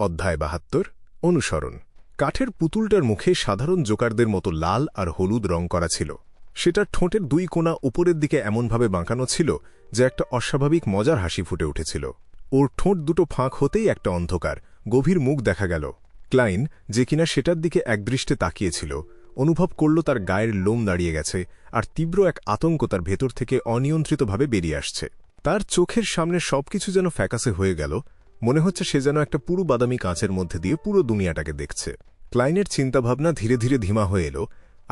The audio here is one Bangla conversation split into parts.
অধ্যায় ৭২ অনুসরণ। কাঠের পুতুলটার মুখে সাধারণ জোকারদের মতো লাল আর হলুদ রং করা ছিল। সেটার ঠোঁটের দুই কোণা উপরের দিকে এমনভাবে বাঁকানো ছিল যে একটা অস্বাভাবিক মজার হাসি ফুটে উঠেছিল। ওর ঠোঁট দুটো ফাঁক হতেই একটা অন্ধকার গভীর মুখ দেখা গেল। ক্লাইন, যে কিনা সেটার দিকে একদৃষ্টে তাকিয়েছিল, অনুভব করল তার গায়ের লোম দাঁড়িয়ে গেছে আর তীব্র এক আতঙ্ক তার ভেতর থেকে অনিয়ন্ত্রিতভাবে বেরিয়ে আসছে। তার চোখের সামনে সবকিছু যেন ফ্যাকাসে হয়ে গেল। মনে হচ্ছে সে যেন একটা পুরো বাদামি কাঁচের মধ্যে দিয়ে পুরো দুনিয়াটাকে দেখছে। ক্লাইনের চিন্তাভাবনা ধীরে ধীরে ধীমা হয়ে এলো,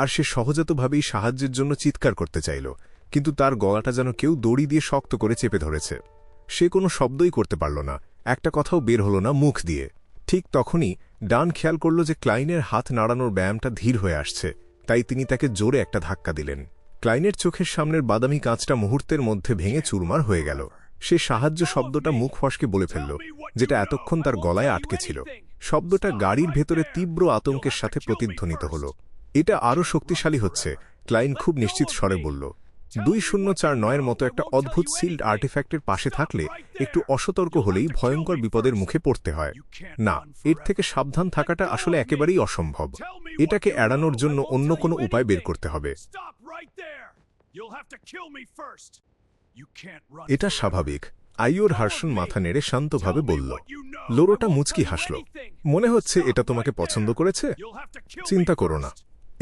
আর সে সহজাতভাবেই সাহায্যের জন্য চিৎকার করতে চাইল, কিন্তু তার গলাটা যেন কেউ দড়ি দিয়ে শক্ত করে চেপে ধরেছে। সে কোনো শব্দই করতে পারল না, একটা কথাও বের হল না মুখ দিয়ে। ঠিক তখনই ডান খেয়াল করল যে ক্লাইনের হাত নাড়ানোর ব্যায়ামটা ধীর হয়ে আসছে, তাই তিনি তাকে জোরে একটা ধাক্কা দিলেন। ক্লাইনের চোখের সামনের বাদামি কাঁচটা মুহূর্তের মধ্যে ভেঙে চুরমার হয়ে গেল। সে সাহায্য শব্দটা মুখ ফসকে বলে ফেলল, যেটা এতক্ষণ তার গলায় আটকে ছিল। শব্দটা গাড়ির ভেতরে তীব্র আতঙ্কের সাথে প্রতিধ্বনিত হল। এটা আরও শক্তিশালী হচ্ছে, ক্লাইন খুব নিশ্চিত স্বরে বলল। 2049-এর মতো একটা অদ্ভুত সিল্ড আর্টিফ্যাক্টের পাশে থাকলে একটু অসতর্ক হলেই ভয়ঙ্কর বিপদের মুখে পড়তে হয়। না, এর থেকে সাবধান থাকাটা আসলে একেবারেই অসম্ভব। এটাকে এড়ানোর জন্য অন্য কোনো উপায় বের করতে হবে। এটা স্বাভাবিক, আইওর হার্সন মাথা নেড়ে শান্তভাবে বলল। লোরোটা মুচকি হাসল। মনে হচ্ছে এটা তোমাকে পছন্দ করেছে। চিন্তা করো না,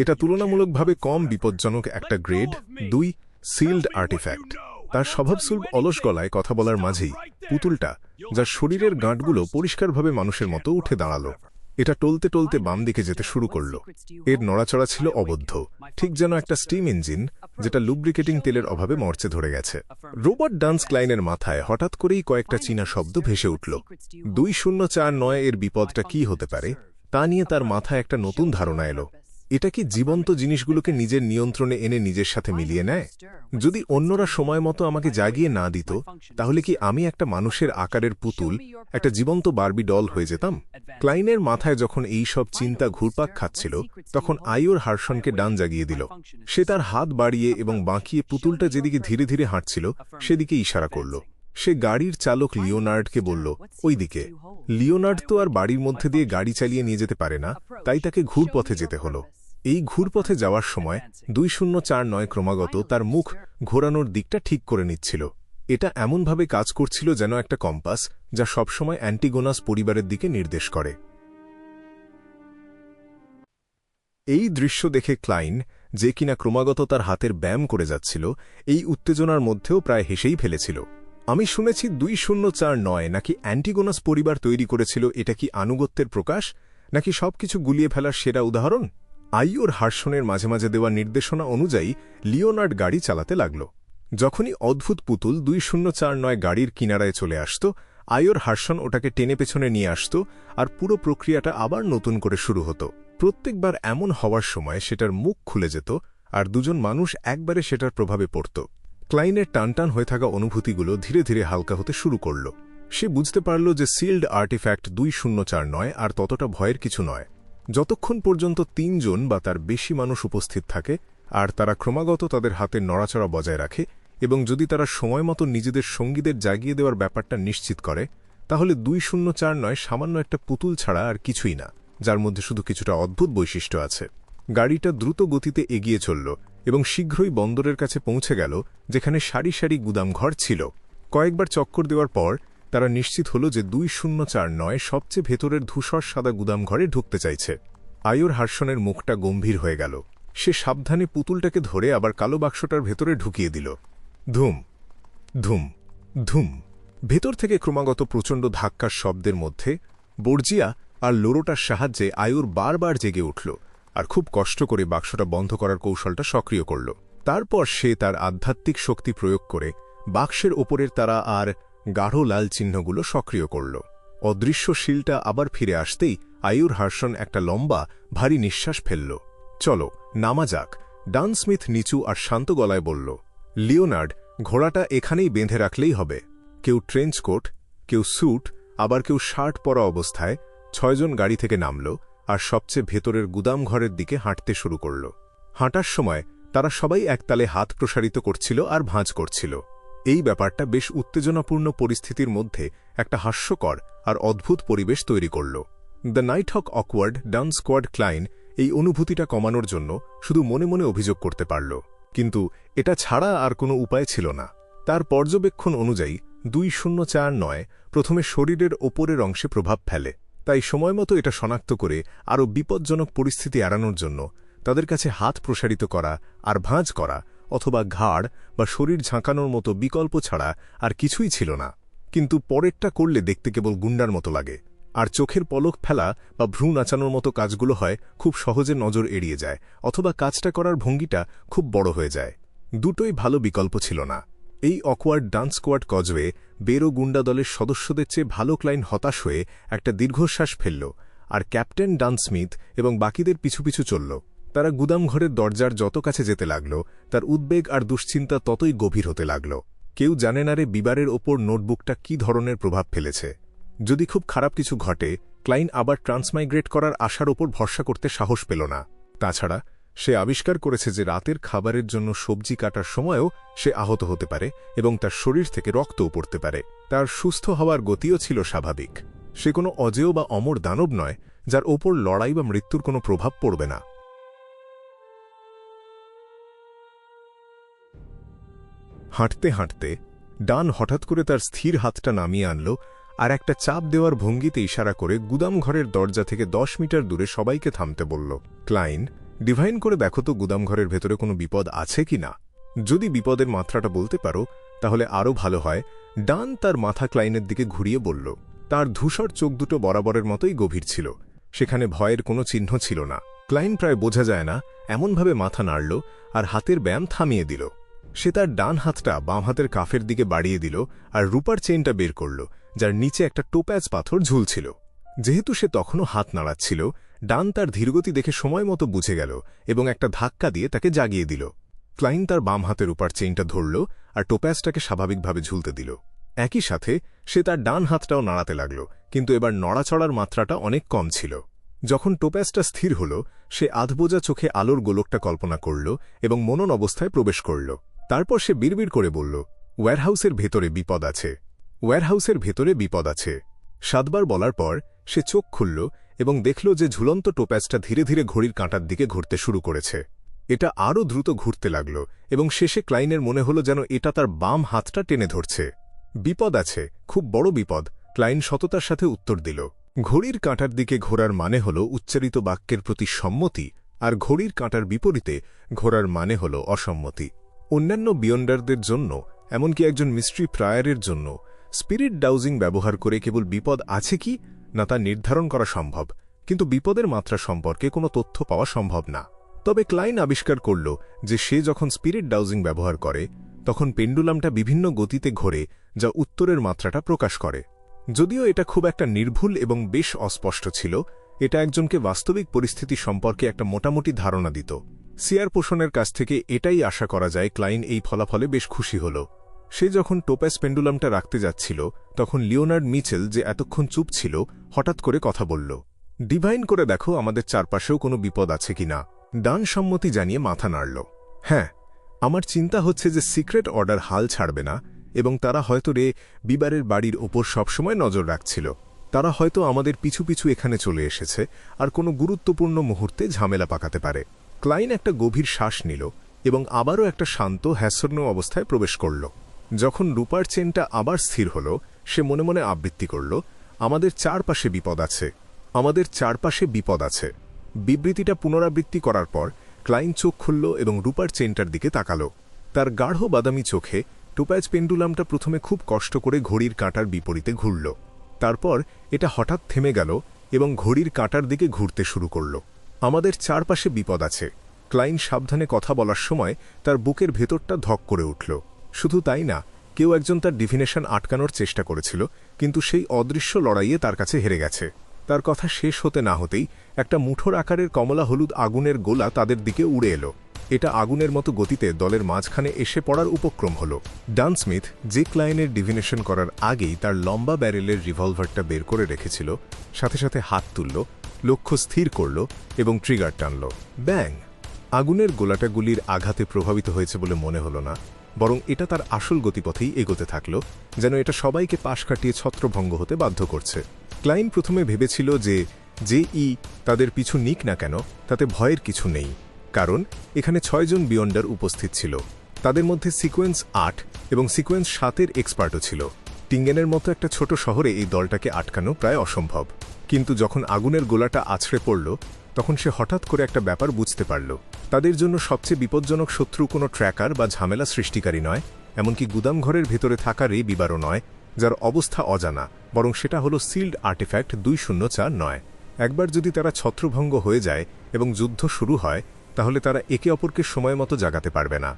এটা তুলনামূলকভাবে কম বিপজ্জনক একটা গ্রেড 2 সিল্ড আর্টিফ্যাক্ট। তার স্বভাবসুলভ অলস গলায় কথা বলার মাঝেই পুতুলটা, যার শরীরের গাঁটগুলো পরিষ্কারভাবে মানুষের মতো উঠে দাঁড়ালো। এটা টলতে টলতে বাম দিকে যেতে শুরু করল। এর নড়াচড়া ছিল অবদ্ধ, ঠিক যেন একটা স্টিম ইঞ্জিন যেটা লুব্রিকেটিং তেলের অভাবে মরচে ধরে গেছে। রোবট ডান্স ক্লাইনের মাথায় হঠাৎ করেই কয়েকটা চীনা শব্দ ভেসে উঠল। 2049 এর বিপদটা কি হতে পারে তা নিয়ে তার মাথায় একটা নতুন ধারণা এলো। এটা কি জীবন্ত জিনিসগুলোকে নিজের নিয়ন্ত্রণে এনে নিজের সাথে মিলিয়ে নেয়? যদি অন্যরা সময় মতো আমাকে জাগিয়ে না দিত, তাহলে কি আমি একটা মানুষের আকারের পুতুল, একটা জীবন্ত বার্বি ডল হয়ে যেতাম? ক্লাইনের মাথায় যখন এই সব চিন্তা ঘুরপাক খাচ্ছিল, তখন আইওর হার্সনকে ডান জাগিয়ে দিল। সে তার হাত বাড়িয়ে এবং বাঁকিয়ে পুতুলটা যেদিকে ধীরে ধীরে হাঁটছিল সেদিকে ইশারা করল। সে গাড়ির চালক লিওনার্ডকে বলল, ওই দিকে। লিওনার্ড তো আর বাড়ির মধ্যে দিয়ে গাড়ি চালিয়ে নিয়ে যেতে পারে না, তাই তাকে ঘুরপথে যেতে হল। এই ঘুরপথে যাওয়ার সময় 2049 ক্রমাগত তার মুখ ঘোরানোর দিকটা ঠিক করে নিচ্ছিল। এটা এমনভাবে কাজ করছিল যেন একটা কম্পাস, যা সবসময় অ্যান্টিগোনাস পরিবারের দিকে নির্দেশ করে। এই দৃশ্য দেখে ক্লাইন, যে কিনা ক্রমাগত তার হাতের ব্যায়াম করে যাচ্ছিল, এই উত্তেজনার মধ্যেও প্রায় হেসেই ফেলেছিল। আমি শুনেছি 2049 নাকি অ্যান্টিগোনাস পরিবার তৈরি করেছিল। এটা কি আনুগত্যের প্রকাশ, নাকি সবকিছু গুলিয়ে ফেলার সেরা উদাহরণ? আইওর হার্সনের মাঝে মাঝে দেওয়া নির্দেশনা অনুযায়ী লিওনার্ড গাড়ি চালাতে লাগল। যখনই অদ্ভুত পুতুল 2049 গাড়ির কিনারায় চলে আসত, আইওর হার্সন ওটাকে টেনে পেছনে নিয়ে আসত, আর পুরো প্রক্রিয়াটা আবার নতুন করে শুরু হতো। প্রত্যেকবার এমন হওয়ার সময় সেটার মুখ খুলে যেত, আর দুজন মানুষ একবারে সেটার প্রভাবে পড়ত। ক্লাইনের টানটান হয়ে থাকা অনুভূতিগুলো ধীরে ধীরে হালকা হতে শুরু করল। সে বুঝতে পারল যে সিল্ড আর্টিফ্যাক্ট 2049 আর ততটা ভয়ের কিছু নয়, যতক্ষণ পর্যন্ত 3 জন বা তার বেশি মানুষ উপস্থিত থাকে, আর তারা ক্রমাগত তাদের হাতের নড়াচড়া বজায় রাখে, এবং যদি তারা সময় মতো নিজেদের সঙ্গীদের জাগিয়ে দেওয়ার ব্যাপারটা নিশ্চিত করে, তাহলে 2049 সামান্য একটা পুতুল ছাড়া আর কিছুই না, যার মধ্যে শুধু কিছুটা অদ্ভুত বৈশিষ্ট্য আছে। গাড়িটা দ্রুত গতিতে এগিয়ে চলল এবং শীঘ্রই বন্দরের কাছে পৌঁছে গেল, যেখানে সারি সারি গুদামঘর ছিল। কয়েকবার চক্কর দেওয়ার পর তারা নিশ্চিত হল যে 2049 সবচেয়ে ভেতরের ধূসর সাদা গুদামঘরে ঢুকতে চাইছে। আইওর হার্সনের মুখটা গম্ভীর হয়ে গেল। সে সাবধানে পুতুলটাকে ধরে আবার কালো বাক্সটার ভেতরে ঢুকিয়ে দিল। ধুম ধুম ধুম। ভেতর থেকে ক্রমাগত প্রচণ্ড ধাক্কার শব্দের মধ্যে বর্জিয়া আর লোরোটার সাহায্যে আইওর বারবার জেগে উঠল, আর খুব কষ্ট করে বাক্সটা বন্ধ করার কৌশলটা সক্রিয় করল। তারপর সে তার আধ্যাত্মিক শক্তি প্রয়োগ করে বাক্সের ওপরের তারা আর গাঢ় লাল চিহ্নগুলো সক্রিয় করল। অদৃশ্য শিলটা আবার ফিরে আসতেই আইওর হার্সন একটা লম্বা ভারী নিঃশ্বাস ফেলল। চলো নামা যাক, ডান স্মিথ নিচু আর শান্ত গলায় বলল। লিওনার্ড, ঘোড়াটা এখানেই বেঁধে রাখলেই হবে। কেউ ট্রেঞ্চ কোট, কেউ স্যুট, আবার কেউ শার্ট পরা অবস্থায় 6 জন গাড়ি থেকে নামল আর সবচেয়ে ভেতরের গুদামঘরের দিকে হাঁটতে শুরু করল। হাঁটার সময় তারা সবাই একতালে হাত প্রসারিত করছিল আর ভাঁজ করছিল। এই ব্যাপারটা বেশ উত্তেজনাপূর্ণ পরিস্থিতির মধ্যে একটা হাস্যকর আর অদ্ভুত পরিবেশ তৈরি করল। The night hawk awkward done squad ক্লাইন এই অনুভূতিটা কমানোর জন্য শুধু মনে মনে অভিযোগ করতে পারল, কিন্তু এটা ছাড়া আর কোনো উপায় ছিল না। তার পর্যবেক্ষণ অনুযায়ী 2049 প্রথমে শরীরের ওপরের অংশে প্রভাব ফেলে, তাই সময়মতো এটা শনাক্ত করে আরও বিপজ্জনক পরিস্থিতি এড়ানোর জন্য তাদের কাছে হাত প্রসারিত করা আর ভাঁজ করা অথবা ঘাড় বা শরীর ঝাঁকানোর মতো বিকল্প ছাড়া আর কিছুই ছিল না। কিন্তু পরেরটা করলে দেখতে কেবল গুন্ডার মতো লাগে, আর চোখের পলক ফেলা বা ভ্রু নাচানোর মতো কাজগুলো হয় খুব সহজে নজর এড়িয়ে যায়, অথবা কাজটা করার ভঙ্গিটা খুব বড় হয়ে যায়। দুটোই ভালো বিকল্প ছিল না। এই অকওয়ার্ড ডান স্কোয়াড কজওয়ে বেরো গুন্ডা দলের সদস্যদের চেয়ে ভালো ক্লাইন হতাশ হয়ে একটা দীর্ঘশ্বাস ফেলল, আর ক্যাপ্টেন ডান স্মিথ এবং বাকিদের পিছু পিছু চলল। তারা গুদামঘরের দরজার যত কাছে যেতে লাগল, তার উদ্বেগ আর দুশ্চিন্তা ততই গভীর হতে লাগল। কেউ জানে না রে বিবারের ওপর নোটবুকটা কী ধরনের প্রভাব ফেলেছে। যদি খুব খারাপ কিছু ঘটে, ক্লাইন আবার ট্রান্সমাইগ্রেট করার আশার ওপর ভরসা করতে সাহস পেল না। তাছাড়া সে আবিষ্কার করেছে যে রাতের খাবারের জন্য সবজি কাটার সময়ও সে আহত হতে পারে এবং তার শরীর থেকে রক্তও পড়তে পারে। তার সুস্থ হওয়ার গতিও ছিল স্বাভাবিক। সে কোনো অজেয় বা অমর দানব নয় যার ওপর লড়াই বা মৃত্যুর কোনো প্রভাব পড়বে না। হাঁটতে হাঁটতে ডান হঠাৎ করে তার স্থির হাতটা নামিয়ে আনল আর একটা চাপ দেওয়ার ভঙ্গিতে ইশারা করে গুদামঘরের দরজা থেকে 10 মিটার দূরে সবাইকে থামতে বলল। ক্লাইন, ডিভাইন করে দেখো তো গুদামঘরের ভেতরে কোনো বিপদ আছে কি না। যদি বিপদের মাত্রাটা বলতে পারো তাহলে আরও ভালো হয়। ডান তার মাথা ক্লাইনের দিকে ঘুরিয়ে বলল। তার ধূসর চোখ দুটো বরাবরের মতোই গভীর ছিল, সেখানে ভয়ের কোনো চিহ্ন ছিল না। ক্লাইন প্রায় বোঝা যায় না এমনভাবে মাথা নাড়ল আর হাতের ব্যায়াম থামিয়ে দিল। সে তার ডান হাতটা বাম হাতের কাফের দিকে বাড়িয়ে দিল আর রূপার চেইনটা বের করল, যার নিচে একটা টোপ্যাজ পাথর ঝুলছিল। যেহেতু সে তখনও হাত নাড়াচ্ছিল, ডান তার ধীরগতি দেখে সময় মতো বুঝে গেল এবং একটা ধাক্কা দিয়ে তাকে জাগিয়ে দিল। ক্লাইন তার বাম হাতের রূপার চেইনটা ধরল আর টোপ্যাজটাকে স্বাভাবিকভাবে ঝুলতে দিল। একই সাথে সে তার ডান হাতটাও নাড়াতে লাগল, কিন্তু এবার নড়াচড়ার মাত্রাটা অনেক কম ছিল। যখন টোপ্যাজটা স্থির হল, সে আধবোজা চোখে আলোর গোলকটা কল্পনা করল এবং মনন অবস্থায় প্রবেশ করল। তারপর সে বিড়বিড় করে বলল, ওয়্যারহাউসের ভেতরে বিপদ আছে, ওয়্যারহাউসের ভেতরে বিপদ আছে। 7 বার বলার পর সে চোখ খুলল এবং দেখল যে ঝুলন্ত টোপ্যাজটা ধীরে ধীরে ঘড়ির কাঁটার দিকে ঘুরতে শুরু করেছে। এটা আরও দ্রুত ঘুরতে লাগল এবং শেষে ক্লাইনের মনে হল যেন এটা তার বাম হাতটা টেনে ধরছে। বিপদ আছে, খুব বড় বিপদ, ক্লাইন সততার সাথে উত্তর দিল। ঘড়ির কাঁটার দিকে ঘোরার মানে হল উচ্চারিত বাক্যের প্রতি সম্মতি, আর ঘড়ির কাঁটার বিপরীতে ঘোরার মানে হল অসম্মতি। অন্যান্য বিয়ন্ডারদের জন্য, এমনকি একজন মিস্ট্রি প্রায়ারের জন্য, স্পিরিট ডাউজিং ব্যবহার করে কেবল বিপদ আছে কি না তা নির্ধারণ করা সম্ভব, কিন্তু বিপদের মাত্রা সম্পর্কে কোনো তথ্য পাওয়া সম্ভব না। তবে ক্লাইন আবিষ্কার করল যে সে যখন স্পিরিট ডাউজিং ব্যবহার করে তখন পেন্ডুলামটা বিভিন্ন গতিতে ঘোরে, যা উত্তরের মাত্রাটা প্রকাশ করে। যদিও এটা খুব একটা নির্ভুল এবং বেশ অস্পষ্ট ছিল, এটা একজনকে বাস্তবিক পরিস্থিতি সম্পর্কে একটা মোটামুটি ধারণা দিত। সিয়ার পোষণের কাছ থেকে এটাই আশা করা যায়। ক্লাইন এই ফলাফলে বেশ খুশি হল। সে যখন টোপ্যাজ পেন্ডুলামটা রাখতে যাচ্ছিল, তখন লিওনার্ড মিচেল, যে এতক্ষণ চুপ ছিল, হঠাৎ করে কথা বলল। ডিভাইন করে দেখো আমাদের চারপাশেও কোনো বিপদ আছে কিনা। ডান সম্মতি জানিয়ে মাথা নাড়ল। হ্যাঁ, আমার চিন্তা হচ্ছে যে সিক্রেট অর্ডার হাল ছাড়বে না এবং তারা হয়তো বিবারের বাড়ির ওপর সবসময় নজর রাখছিল। তারা হয়তো আমাদের পিছু পিছু এখানে চলে এসেছে আর কোনো গুরুত্বপূর্ণ মুহূর্তে ঝামেলা পাকাতে পারে। ক্লাইন একটা গভীর শ্বাস নিল এবং আবারও একটা শান্ত হ্যাসন্ন অবস্থায় প্রবেশ করল। যখন রূপার চেনটা আবার স্থির হল, সে মনে মনে আবৃত্তি করল, আমাদের চারপাশে বিপদ আছে, আমাদের চারপাশে বিপদ আছে। বিবৃতিটা পুনরাবৃত্তি করার পর ক্লাইন চোখ খুলল এবং রূপার চেনটার দিকে তাকাল। তার গাঢ় বাদামি চোখে টোপ্যাজ পেন্ডুলামটা প্রথমে খুব কষ্ট করে ঘড়ির কাঁটার বিপরীতে ঘুরল। তারপর এটা হঠাৎ থেমে গেল এবং ঘড়ির কাঁটার দিকে ঘুরতে শুরু করল। আমাদের চারপাশে বিপদ আছে। ক্লাইন সাবধানে কথা বলার সময় তার বুকের ভেতরটা ধক করে উঠল। শুধু তাই না, কেউ একজন তার ডিভিনেশন আটকানোর চেষ্টা করেছিল, কিন্তু সেই অদৃশ্য লড়াইয়ে তার কাছে হেরে গেছে। তার কথা শেষ হতে না হতেই একটা মুঠোর আকারের কমলা হলুদ আগুনের গোলা তাদের দিকে উড়ে এলো। এটা আগুনের মতো গতিতে দলের মাঝখানে এসে পড়ার উপক্রম হল। ডান স্মিথ, যে ক্লাইনের ডিভিনেশন করার আগেই তার লম্বা ব্যারেলের রিভলভারটা বের করে রেখেছিল, সাথে সাথে হাত তুলল, লক্ষ্য স্থির করল এবং ট্রিগার টানল। ব্যাং! আগুনের গোলাটা গুলির আঘাতে প্রভাবিত হয়েছে বলে মনে হল না, বরং এটা তার আসল গতিপথেই এগোতে থাকল, যেন এটা সবাইকে পাশ কাটিয়ে ছত্রভঙ্গ হতে বাধ্য করছে। ক্লাইন প্রথমে ভেবেছিল যে তাদের পিছু নিক না কেন তাতে ভয়ের কিছু নেই, কারণ এখানে 6 জন বিয়ন্ডার উপস্থিত ছিল। তাদের মধ্যে সিকোয়েন্স 8 এবং সিকোয়েন্স 7-এর এক্সপার্টও ছিল। টিঙ্গেনের মতো একটা ছোট শহরে এই দলটাকে আটকানো প্রায় অসম্ভব। কিন্তু যখন আগুনের গোলাটা আছড়ে পড়ল, তখন সে হঠাৎ করে একটা ব্যাপার বুঝতে পারল। তাদের জন্য সবচেয়ে বিপজ্জনক শত্রু কোনো ট্র্যাকার বা ঝামেলা সৃষ্টিকারী নয়, এমনকি গুদামঘরের ভেতরে থাকা রে বিবারও নয়, যার অবস্থা অজানা, বরং সেটা হলো সিল্ড আর্টিফ্যাক্ট 2049। একবার যদি তারা ছত্রভঙ্গ হয়ে যায় এবং যুদ্ধ শুরু হয়, তাহলে তারা একে অপরকে সময় মতো জাগাতে পারবে না।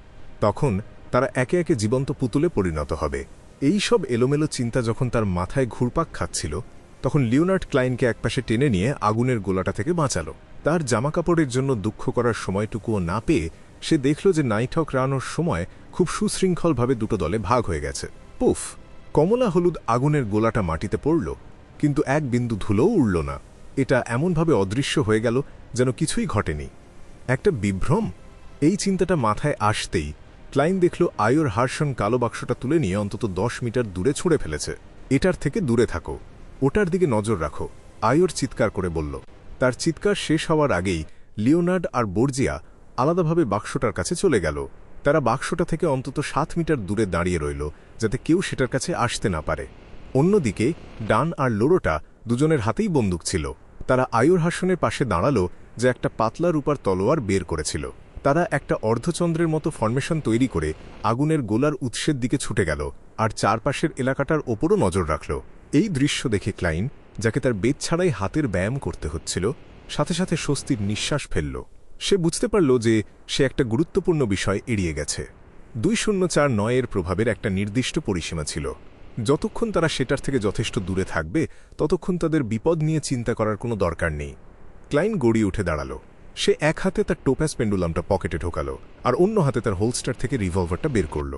তখন তারা একে একে জীবন্ত পুতুলে পরিণত হবে। এই সব এলোমেলো চিন্তা যখন তার মাথায় ঘুরপাক খাচ্ছিল, তখন লিওনার্ড ক্লাইনকে একপাশে টেনে নিয়ে আগুনের গোলাটা থেকে বাঁচালো। তার জামাকাপড়ের জন্য দুঃখ করার সময়টুকুও না পেয়ে সে দেখল যে নাইটহক রানোর সময় খুব সুশৃঙ্খলভাবে দুটো দলে ভাগ হয়ে গেছে। পুফ! কমলা হলুদ আগুনের গোলাটা মাটিতে পড়ল, কিন্তু এক বিন্দু ধুলোও উড়ল না। এটা এমনভাবে অদৃশ্য হয়ে গেল যেন কিছুই ঘটেনি। একটা বিভ্রম? এই চিন্তাটা মাথায় আসতেই ক্লাইন দেখল আয়োর হার্সন কালো বাক্সটা তুলে নিয়ে অন্তত 10 মিটার দূরে ছুঁড়ে ফেলেছে। এটার থেকে দূরে থাকো, ওটার দিকে নজর রাখো, আয়োর চিৎকার করে বলল। তার চিৎকার শেষ হওয়ার আগেই লিওনার্ড আর বর্জিয়া আলাদাভাবে বাক্সটার কাছে চলে গেল। তারা বাক্সটা থেকে অন্তত 7 মিটার দূরে দাঁড়িয়ে রইল, যাতে কেউ সেটার কাছে আসতে না পারে। অন্যদিকে ডান আর লোরোটা দুজনের হাতেই বন্দুক ছিল। তারা আয়োর হার্সনের পাশে দাঁড়ালো, যে একটা পাতলা রূপার তলোয়ার বের করেছিল। তারা একটা অর্ধচন্দ্রের মতো ফরমেশন তৈরি করে আগুনের গোলার উৎসের দিকে ছুটে গেল, আর চারপাশের এলাকাটার ওপরও নজর রাখল। এই দৃশ্য দেখে ক্লাইন, যাকে তার বেদ ছাড়াই হাতের ব্যায়াম করতে হচ্ছিল, সাথে সাথে স্বস্তির নিঃশ্বাস ফেলল। সে বুঝতে পারল যে সে একটা গুরুত্বপূর্ণ বিষয় এড়িয়ে গেছে। 2049-এর প্রভাবের একটা নির্দিষ্ট পরিসীমা ছিল। যতক্ষণ তারা সেটার থেকে যথেষ্ট দূরে থাকবে, ততক্ষণ তাদের বিপদ নিয়ে চিন্তা করার কোনো দরকার নেই। ক্লাইন গড়িয়ে উঠে দাঁড়াল। সে এক হাতে তার টোপ্যাজ পেন্ডুলামটা পকেটে ঢোকাল, আর অন্য হাতে তার হোলস্টার থেকে রিভলভারটা বের করল।